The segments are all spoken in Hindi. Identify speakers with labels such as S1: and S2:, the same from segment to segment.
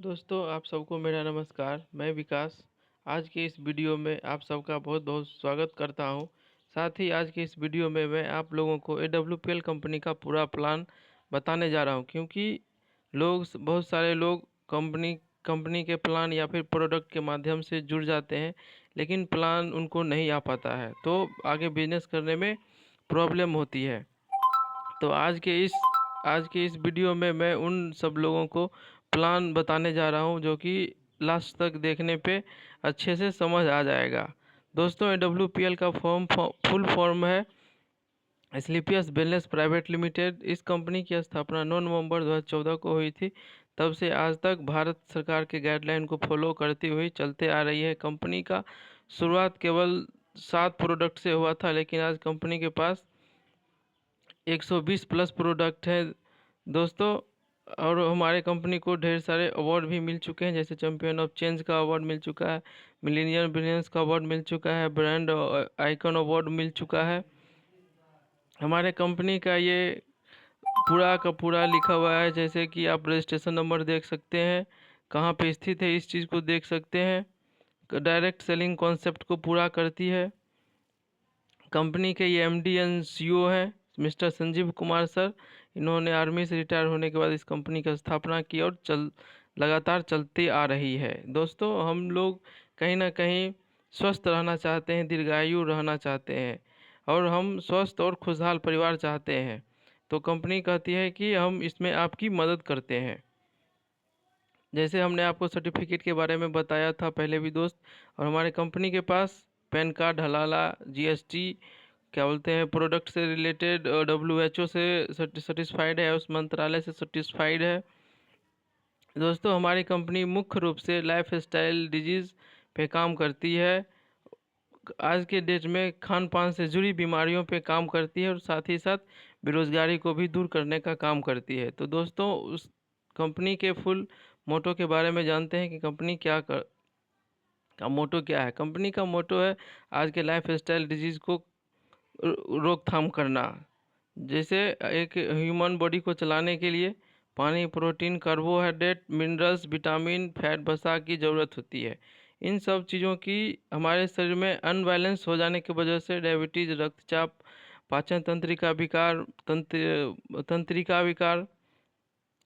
S1: दोस्तों आप सबको मेरा नमस्कार। मैं विकास आज के इस वीडियो में आप सबका बहुत बहुत स्वागत करता हूं। साथ ही आज के इस वीडियो में मैं आप लोगों को AWPL कंपनी का पूरा प्लान बताने जा रहा हूं, क्योंकि बहुत सारे लोग कंपनी कंपनी के प्लान या फिर प्रोडक्ट के माध्यम से जुड़ जाते हैं, लेकिन प्लान उनको नहीं आ पाता है, तो आगे बिजनेस करने में प्रॉब्लम होती है। तो आज के इस वीडियो में मैं उन सब लोगों को प्लान बताने जा रहा हूं, जो कि लास्ट तक देखने पे अच्छे से समझ आ जाएगा। दोस्तों, AWPL का फुल फॉर्म है स्लीपियस वेलनेस प्राइवेट लिमिटेड। इस कंपनी की स्थापना 9 नवंबर 2014 को हुई थी। तब से आज तक भारत सरकार के गाइडलाइन को फॉलो करती हुई चलते आ रही है। कंपनी का शुरुआत केवल 7 प्रोडक्ट से हुआ था, लेकिन आज कंपनी के पास 120 प्लस प्रोडक्ट है दोस्तों। और हमारे कंपनी को ढेर सारे अवार्ड भी मिल चुके हैं, जैसे चैंपियन ऑफ चेंज का अवार्ड मिल चुका है, मिलेनियम बिलियंस का अवार्ड मिल चुका है, ब्रांड आइकन अवार्ड मिल चुका है। हमारे कंपनी का ये पूरा का पूरा लिखा हुआ है, जैसे कि आप रजिस्ट्रेशन नंबर देख सकते हैं, कहाँ पे स्थित है इस चीज़ को देख सकते हैं। डायरेक्ट सेलिंग कॉन्सेप्ट को पूरा करती है। कंपनी के ये MD एंड CEO हैं मिस्टर संजीव कुमार सर। इन्होंने आर्मी से रिटायर होने के बाद इस कंपनी की स्थापना की और लगातार चलती आ रही है। दोस्तों, हम लोग कहीं ना कहीं स्वस्थ रहना चाहते हैं, दीर्घायु रहना चाहते हैं, और हम स्वस्थ और खुशहाल परिवार चाहते हैं। तो कंपनी कहती है कि हम इसमें आपकी मदद करते हैं। जैसे हमने आपको सर्टिफिकेट के बारे में बताया था पहले भी दोस्त, और हमारे कंपनी के पास पैन कार्ड, हलाला, GST, क्या बोलते हैं, प्रोडक्ट से रिलेटेड WHO से सेटिस्फाइड है, उस मंत्रालय से सेटिस्फाइड है। दोस्तों, हमारी कंपनी मुख्य रूप से लाइफ स्टाइल डिजीज़ पे काम करती है। आज के डेट में खान पान से जुड़ी बीमारियों पे काम करती है, और साथ ही साथ बेरोजगारी को भी दूर करने का काम करती है। तो दोस्तों, उस कंपनी के फुल मोटो के बारे में जानते हैं कि कंपनी का मोटो क्या है। कंपनी का मोटो है आज के लाइफ स्टाइल डिजीज़ को रोकथाम करना। जैसे एक ह्यूमन बॉडी को चलाने के लिए पानी, protein, carbohydrate, minerals, vitamin, fat, वसा की ज़रूरत होती है। इन सब चीज़ों की हमारे शरीर में अनबैलेंस हो जाने की वजह से डायबिटीज़, रक्तचाप, पाचन तंत्रिका विकार, तंत्रिका विकार,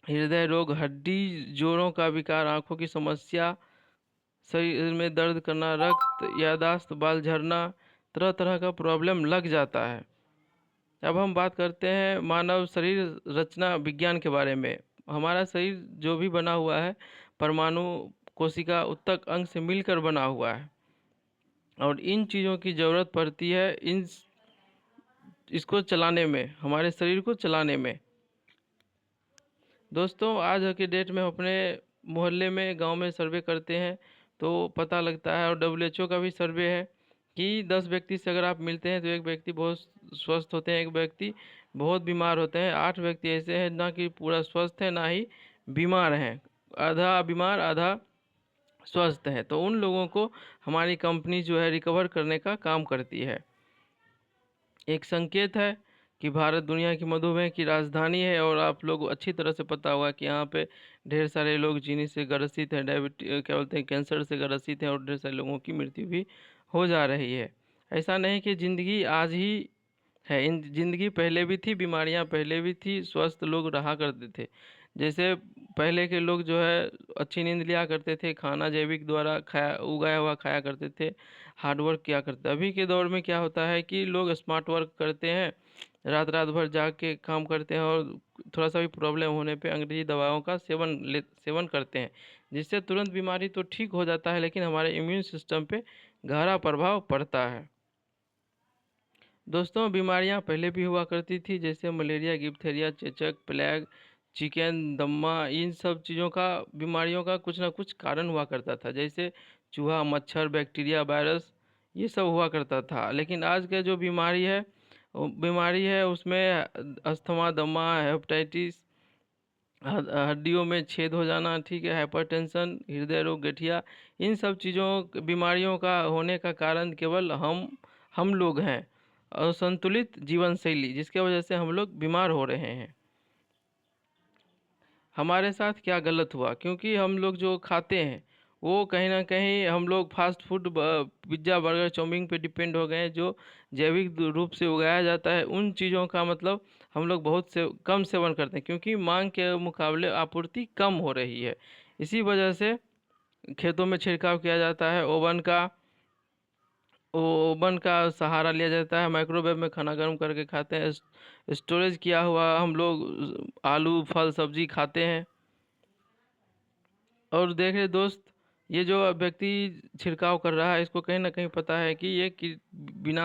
S1: हृदय रोग, हड्डी जोड़ों का विकार, आँखों की समस्या, शरीर में दर्द करना, रक्त, याददाश्त, बाल झड़ना, तरह तरह का प्रॉब्लम लग जाता है। अब हम बात करते हैं मानव शरीर रचना विज्ञान के बारे में। हमारा शरीर जो भी बना हुआ है, परमाणु, कोशिका, उत्तक, अंग से मिलकर बना हुआ है, और इन चीज़ों की ज़रूरत पड़ती है इसको चलाने में, हमारे शरीर को चलाने में। दोस्तों, आज के डेट में हम अपने मोहल्ले में, गांव में सर्वे करते हैं तो पता लगता है, और WHO का भी सर्वे है कि 10 व्यक्ति से अगर आप मिलते हैं तो एक व्यक्ति बहुत स्वस्थ होते हैं, एक व्यक्ति बहुत बीमार होते हैं, 8 व्यक्ति ऐसे हैं ना कि पूरा स्वस्थ है ना ही बीमार हैं, आधा बीमार आधा स्वस्थ है। तो उन लोगों को हमारी कंपनी जो है रिकवर करने का काम करती है। एक संकेत है कि भारत दुनिया की मधुमेह की राजधानी है, और आप लोग अच्छी तरह से पता होगा कि यहाँ पे ढेर सारे लोग चीनी से ग्रसित हैं, डायबिटीज क्या बोलते हैं, कैंसर से ग्रसित हैं, और ढेर सारे लोगों की मृत्यु भी हो जा रही है। ऐसा नहीं कि ज़िंदगी आज ही है, इन ज़िंदगी पहले भी थी, बीमारियाँ पहले भी थी, स्वस्थ लोग रहा करते थे। जैसे पहले के लोग जो है अच्छी नींद लिया करते थे, खाना जैविक द्वारा खाया उगाया हुआ खाया करते थे, हार्ड वर्क किया करते। अभी के दौर में क्या होता है कि लोग स्मार्ट वर्क करते हैं, रात रात भर जाग के काम करते हैं, और थोड़ा सा भी प्रॉब्लम होने पे अंग्रेजी दवाओं का सेवन करते हैं, जिससे तुरंत बीमारी तो ठीक हो जाता है, लेकिन हमारे इम्यून सिस्टम पे गहरा प्रभाव पड़ता है। दोस्तों, बीमारियां पहले भी हुआ करती थी, जैसे मलेरिया, डिप्थीरिया, चेचक, प्लेग, चिकन, दम्मा। इन सब चीज़ों का, बीमारियों का कुछ ना कुछ कारण हुआ करता था, जैसे चूहा, मच्छर, बैक्टीरिया, वायरस, ये सब हुआ करता था। लेकिन आज का जो बीमारी है उसमें अस्थमा, दमा, हेपेटाइटिस, हड्डियों में छेद हो जाना, ठीक है, हाइपरटेंशन, हृदय रोग, गठिया, इन सब चीज़ों बीमारियों का होने का कारण केवल हम लोग हैं। असंतुलित जीवन शैली, जिसके वजह से हम लोग बीमार हो रहे हैं। हमारे साथ क्या गलत हुआ, क्योंकि हम लोग जो खाते हैं वो कहीं ना कहीं हम लोग fast food pizza burger chow mein पे डिपेंड हो गए हैं, जो जैविक रूप से उगाया जाता है। उन चीज़ों का मतलब हम लोग बहुत से कम सेवन करते हैं, क्योंकि मांग के मुकाबले आपूर्ति कम हो रही है। इसी वजह से खेतों में छिड़काव किया जाता है, ओवन का सहारा लिया जाता है, माइक्रोवेव में खाना गर्म करके खाते हैं, स्टोरेज किया हुआ हम लोग आलू फल सब्जी खाते हैं। और देख रहे दोस्त, ये जो व्यक्ति छिड़काव कर रहा है इसको कहीं ना कहीं पता है कि ये बिना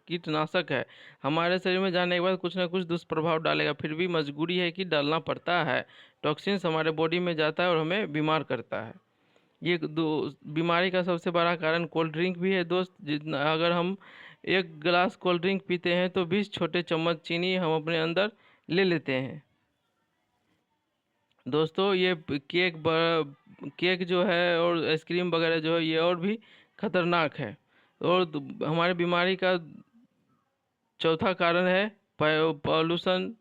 S1: कीटनाशक है, हमारे शरीर में जाने के बाद कुछ ना कुछ दुष्प्रभाव डालेगा, फिर भी मजबूरी है कि डालना पड़ता है। टॉक्सिन्स हमारे बॉडी में जाता है और हमें बीमार करता है। ये दो बीमारी का सबसे बड़ा कारण कोल्ड ड्रिंक भी है दोस्त। जितना अगर हम एक गिलास कोल्ड ड्रिंक पीते हैं तो 20 छोटे चम्मच चीनी हम अपने अंदर ले लेते हैं। दोस्तों ये केक जो है और आइसक्रीम वगैरह जो है ये और भी खतरनाक है। और हमारी बीमारी का चौथा कारण है पॉल्यूशन।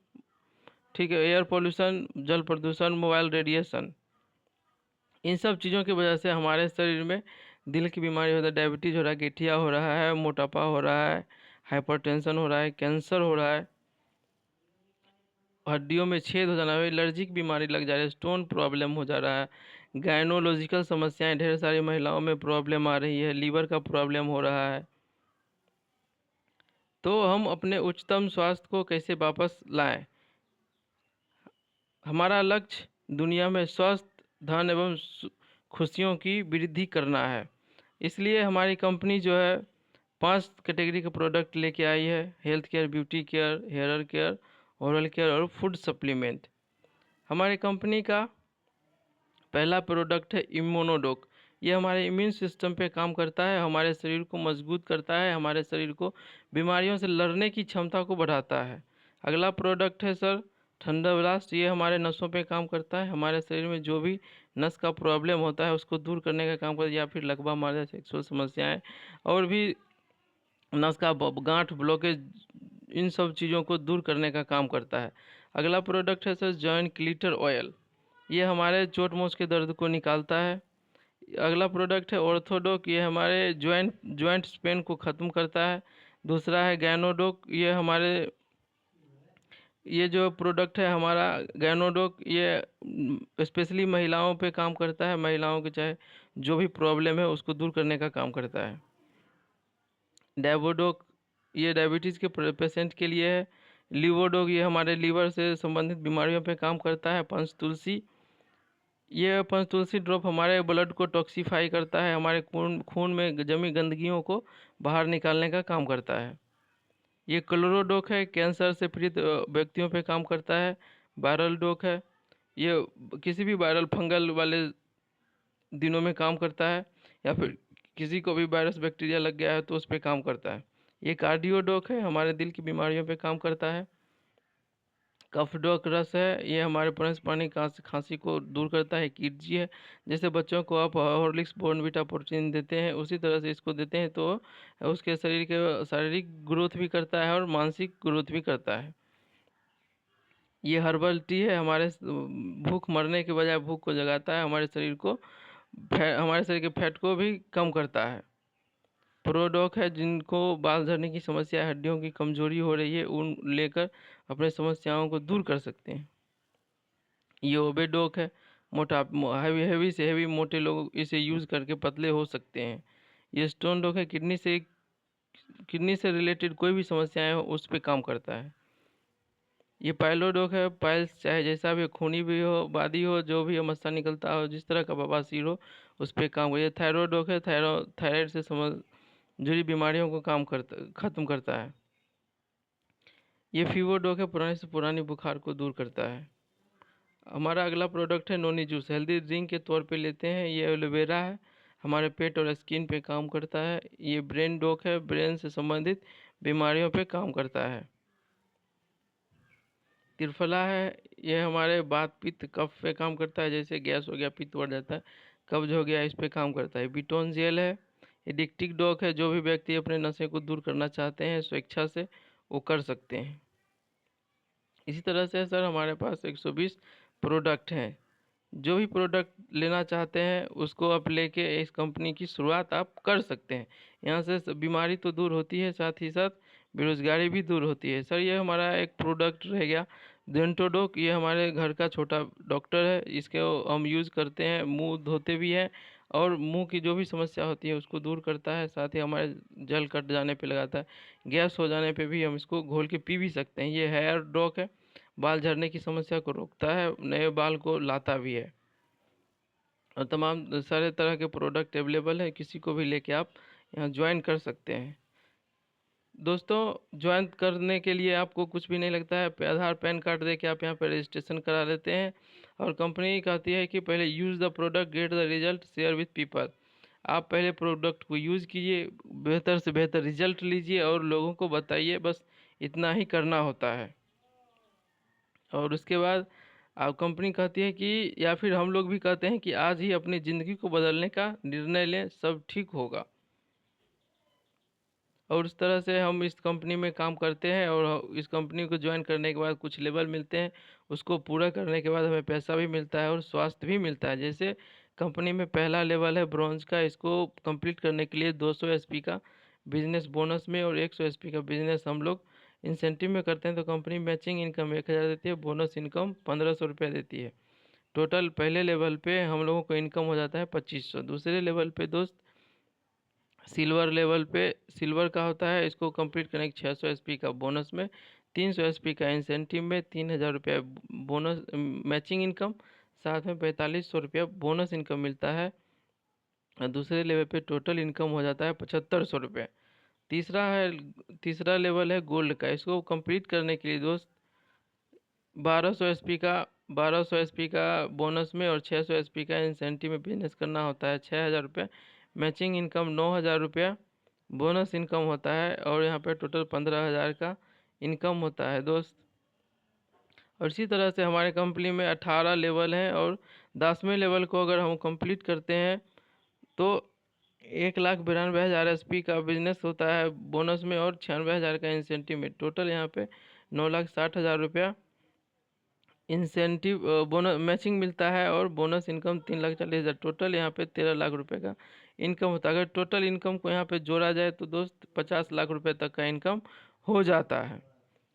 S1: ठीक है, एयर पॉल्यूशन, जल प्रदूषण, मोबाइल रेडिएशन। इन सब चीज़ों की वजह से हमारे शरीर में दिल की बीमारी होता है, डायबिटीज़ हो रहा है, गठिया हो रहा है, मोटापा हो रहा है, हाइपरटेंशन हो रहा है, कैंसर हो रहा है, हड्डियों में छेद हो जाना है, एलर्जिक बीमारी लग जा रही है, स्टोन प्रॉब्लम हो जा रहा है, गायनोलॉजिकल समस्याएं ढेर सारी महिलाओं में प्रॉब्लम आ रही है, लीवर का प्रॉब्लम हो रहा है। तो हम अपने उच्चतम स्वास्थ्य को कैसे वापस लाएं? हमारा लक्ष्य दुनिया में स्वस्थ, धन एवं खुशियों की वृद्धि करना है। इसलिए हमारी कंपनी जो है 5 कैटेगरी के प्रोडक्ट लेके आई है: health care, beauty care, hair care, oral care और फूड सप्लीमेंट। हमारी कंपनी का पहला प्रोडक्ट है इम्यूनोडोक। ये हमारे इम्यून सिस्टम पे काम करता है, हमारे शरीर को मजबूत करता है, हमारे शरीर को बीमारियों से लड़ने की क्षमता को बढ़ाता है। अगला प्रोडक्ट है सर ठंडा ब्लास्ट। ये हमारे नसों पे काम करता है, हमारे शरीर में जो भी नस का प्रॉब्लम होता है उसको दूर करने का काम करता है, या फिर लकवा मारने, सेक्सुअल समस्याएं और भी नस का गांठ ब्लॉकेज, इन सब चीज़ों को दूर करने का काम करता है। अगला प्रोडक्ट है सर जॉइंट क्लीटर ऑयल। ये हमारे चोट मोच के दर्द को निकालता है। अगला प्रोडक्ट है ऑर्थोडोक। ये हमारे जॉइंट पेन को ख़त्म करता है। दूसरा है गैनोडोक। ये जो प्रोडक्ट है हमारा गैनोडोक, ये स्पेशली महिलाओं पे काम करता है, महिलाओं के चाहे जो भी प्रॉब्लम है उसको दूर करने का काम करता है। डेवोडोक, ये डायबिटीज़ के पेशेंट के लिए है। लिवोडोक, ये हमारे लीवर से संबंधित बीमारियों पे काम करता है। पंचतुलसी, ये पंचतुलसी ड्रॉप हमारे ब्लड को टॉक्सीफाई करता है, हमारे खून में जमी गंदगियों को बाहर निकालने का काम करता है। ये क्लोरोडोक है, कैंसर से पीड़ित व्यक्तियों पे काम करता है। वायरल डोक है, ये किसी भी वायरल फंगल वाले दिनों में काम करता है, या फिर किसी को भी वायरस बैक्टीरिया लग गया है तो उस पर काम करता है। ये कार्डियोडोक है, हमारे दिल की बीमारियों पे काम करता है। कफडोक रस है, ये हमारे पानी खांसी को दूर करता है। किडजी है, जैसे बच्चों को आप हॉर्लिक्स बॉर्नवीटा प्रोटीन देते हैं उसी तरह से इसको देते हैं, तो उसके शरीर के शारीरिक ग्रोथ भी करता है और मानसिक ग्रोथ भी करता है। ये हर्बल टी है, हमारे भूख मरने के बजाय भूख को जगाता है, हमारे शरीर को हमारे शरीर के फैट को भी कम करता है। प्रोडोक है, जिनको बाल झड़ने की समस्या, हड्डियों की कमजोरी हो रही है, उन लेकर अपने समस्याओं को दूर कर सकते हैं। ये ओबेडोक है, मोटा हैवी से हैवी मोटे लोग इसे यूज़ करके पतले हो सकते हैं। ये स्टोन डोक है, किडनी से रिलेटेड कोई भी समस्याएं हो उस पर काम करता है। ये पाइलोडोक है, पाइल्स चाहे जैसा भी खूनी भी हो, बादी हो, जो भी मस्सा निकलता हो, जिस तरह का बवासीर हो, उस पर काम करता है। थायरॉयडोक है, थायराइड से जुड़ी बीमारियों को खत्म करता है। ये फीवरडोक है, पुराने से पुरानी बुखार को दूर करता है। हमारा अगला प्रोडक्ट है नोनी जूस, हेल्दी ड्रिंक के तौर पे लेते हैं। ये एलोवेरा है, हमारे पेट और स्किन पे काम करता है। ये ब्रेन डोक है, ब्रेन से संबंधित बीमारियों पे काम करता है। त्रिफला है, ये हमारे वात पित्त कफ पे काम करता है, जैसे गैस हो गया, पित्त बढ़ जाता है, कब्ज हो गया, इस पे काम करता है। बिटोन जेल है, एडिक्टिक डॉक है, जो भी व्यक्ति अपने नशे को दूर करना चाहते हैं स्वेच्छा से वो कर सकते हैं। इसी तरह से सर हमारे पास 120 प्रोडक्ट हैं। जो भी प्रोडक्ट लेना चाहते हैं उसको आप लेके इस कंपनी की शुरुआत आप कर सकते हैं। यहाँ से बीमारी तो दूर होती है, साथ ही साथ बेरोजगारी भी दूर होती है। सर ये हमारा एक प्रोडक्ट रह गया डेंटोडोक, ये हमारे घर का छोटा डॉक्टर है, इसको हम यूज़ करते हैं, मुंह धोते भी हैं और मुंह की जो भी समस्या होती है उसको दूर करता है। साथ ही हमारे जल कट जाने पे लगाता है, गैस हो जाने पे भी हम इसको घोल के पी भी सकते हैं। ये हेयर ड्रॉक है, बाल झड़ने की समस्या को रोकता है, नए बाल को लाता भी है और तमाम सारे तरह के प्रोडक्ट अवेलेबल है। किसी को भी लेके आप यहाँ ज्वाइन कर सकते हैं। दोस्तों ज्वाइन करने के लिए आपको कुछ भी नहीं लगता है, आधार पैन कार्ड दे के आप यहाँ पर रजिस्ट्रेशन करा लेते हैं और कंपनी कहती है कि पहले use the product get the result share with people. आप पहले प्रोडक्ट को यूज़ कीजिए, बेहतर से बेहतर रिजल्ट लीजिए और लोगों को बताइए, बस इतना ही करना होता है। और उसके बाद आप कंपनी कहती है कि या फिर हम लोग भी कहते हैं कि आज ही अपनी ज़िंदगी को बदलने का निर्णय लें, सब ठीक होगा। और उस तरह से हम इस कंपनी में काम करते हैं और इस कंपनी को ज्वाइन करने के बाद कुछ लेवल मिलते हैं, उसको पूरा करने के बाद हमें पैसा भी मिलता है और स्वास्थ्य भी मिलता है। जैसे कंपनी में पहला लेवल है ब्रॉन्ज का, इसको कंप्लीट करने के लिए 200 एसपी का बिजनेस बोनस में और 100 एसपी का बिजनेस हम लोग इंसेंटिव में करते हैं, तो कंपनी मैचिंग इनकम 1000 देती है, बोनस इनकम 1500 रुपया देती है। टोटल पहले लेवल पे हम लोगों को इनकम हो जाता है 2500। दूसरे लेवल पे दोस्त सिल्वर लेवल पे सिल्वर का होता है, इसको कंप्लीट करने के 600 एसपी का बोनस में, 300 एसपी का इंसेंटिव में, 3000 रुपया बोनस मैचिंग इनकम, साथ में 4500 रुपया बोनस इनकम मिलता है। दूसरे लेवल पे टोटल इनकम हो जाता है 7500 रुपये। तीसरा लेवल है गोल्ड का, इसको कंप्लीट करने के लिए दोस्त 1200 एसपी का 1200 एसपी का बोनस में और 600 एसपी का इंसेंटिव में बिजनेस करना होता है 6000 रुपये, मैचिंग इनकम 9000 रुपया, बोनस इनकम होता है और यहाँ पे टोटल 15000 का इनकम होता है दोस्त। और इसी तरह से हमारे कंपनी में 18 लेवल हैं और 10वें लेवल को अगर हम कंप्लीट करते हैं तो 1,92,000 एसपी का बिजनेस होता है बोनस में और 96,000 का इंसेंटिव में। टोटल यहाँ पे 9,60,000 रुपया इंसेंटिव बोनस मैचिंग मिलता है और बोनस इनकम 3,40,000। टोटल यहाँ पे 13 लाख रुपए का इनकम होता है। अगर टोटल इनकम को यहाँ पे जोड़ा जाए तो दोस्त 50 लाख रुपए तक का इनकम हो जाता है।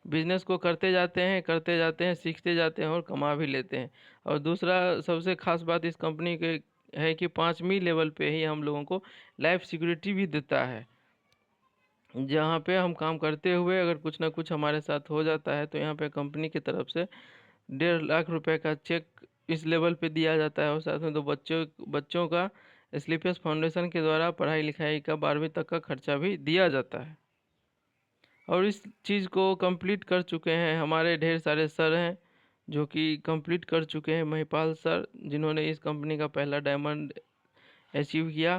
S1: बिजनेस को करते जाते हैं, सीखते जाते हैं और कमा भी लेते हैं। और दूसरा सबसे खास बात इस कंपनी के है कि 5वीं लेवल पे ही हम लोगों को लाइफ सिक्योरिटी भी देता है, जहाँ पे हम काम करते हुए अगर कुछ ना कुछ हमारे साथ हो जाता है तो यहाँ पे कंपनी की तरफ से 1.5 लाख रुपए का चेक इस लेवल पे दिया जाता है और साथ में 2 बच्चों का स्लीपर्स फाउंडेशन के द्वारा पढ़ाई लिखाई का 12वीं तक का खर्चा भी दिया जाता है। और इस चीज़ को कंप्लीट कर चुके हैं हमारे ढेर सारे सर हैं जो कि कंप्लीट कर चुके हैं। महिपाल सर जिन्होंने इस कंपनी का पहला डायमंड अचीव किया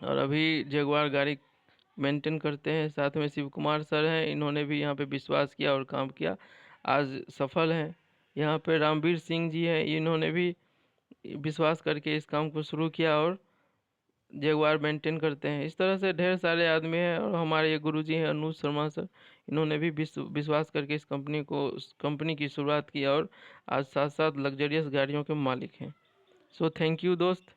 S1: और अभी जगुआर गाड़ी मेंटेन करते हैं। साथ में शिव कुमार सर हैं, इन्होंने भी यहाँ पे विश्वास किया और काम किया, आज सफल हैं। यहाँ पे रामवीर सिंह जी हैं, इन्होंने भी विश्वास करके इस काम को शुरू किया और जगुआर मेंटेन करते हैं। इस तरह से ढेर सारे आदमी हैं और हमारे ये गुरुजी हैं अनुज शर्मा सर, इन्होंने भी विश्वास करके इस कंपनी की शुरुआत की और आज साथ साथ लग्जरियस गाड़ियों के मालिक हैं। सो थैंक यू दोस्त।